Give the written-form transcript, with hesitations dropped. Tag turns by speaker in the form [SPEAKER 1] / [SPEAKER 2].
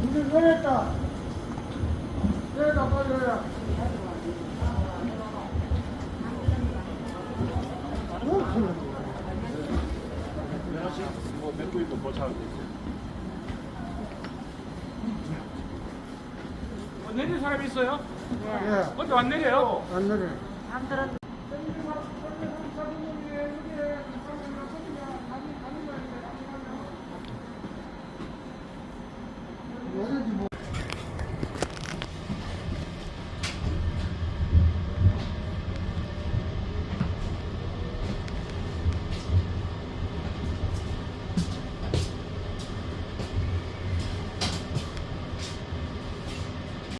[SPEAKER 1] 이제 내렸다. 내렸다, 빨리 내려.
[SPEAKER 2] 뭐 맺고 있고 뭐 잘. 내릴 사람 있어요?
[SPEAKER 1] 예.
[SPEAKER 2] 근데 안 내려요.
[SPEAKER 1] 안 내려.
[SPEAKER 3] 사람들은